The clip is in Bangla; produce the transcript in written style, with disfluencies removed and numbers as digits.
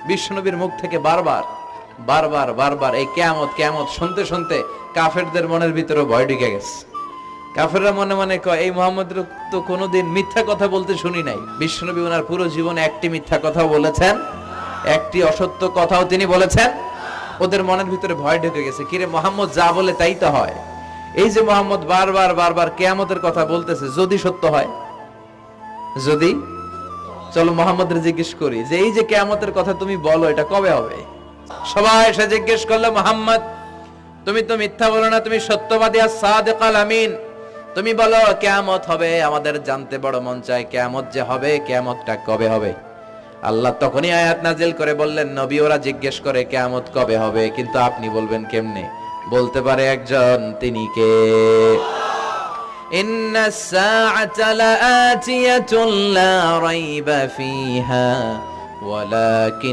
বিশ্বনবীর মুখ থেকে বারবার বারবার বারবার এই কিয়ামত কিয়ামত শুনতে শুনতে কাফেরদের মনের ভিতরে ভয় ঢুকে গেছে। কাফেররা মনে মনে কয়, এই মুহাম্মদের তো কোনোদিন মিথ্যা কথা বলতে শুনি নাই। বিশ্বনবী ওনার পুরো জীবনে একটি মিথ্যা কথাও বলেছেন, একটি অসত্য কথাও তিনি বলেছেন। ওদের মনের ভিতরে ভয় ঢুকে গেছে, কিরে মুহাম্মদ যা বলে তাই তো হয়। এই যে মুহাম্মদ বারবার বারবার কিয়ামতের কথা বলতেছে, যদি সত্য হয়, যদি, চলো মুহাম্মদের জিজ্ঞেস করি যে এই যে কিয়ামতের কথা তুমি বলো এটা কবে হবে। সবাই এসে জিজ্ঞেস করলো, মুহাম্মদ তুমি তো মিথ্যা বলো না, তুমি সত্যবাদী as-সাদিক আল-আমিন, তুমি বলো কিয়ামত হবে। আমাদের জানতে বড় মন চায় কিয়ামত যে হবে, কিয়ামতটা কবে হবে। আল্লাহ তখনই আয়াত নাজিল করে বললেন, নবী ওরা জিজ্ঞেস করে কিয়ামত কবে হবে, কিন্তু আপনি বলবেন কেমনে? বলতে পারে একজন, তিনি কে? ইন্নাস সাআতা লাআতিয়াতুন লা রাইবা ফিহা ওয়ালাকিন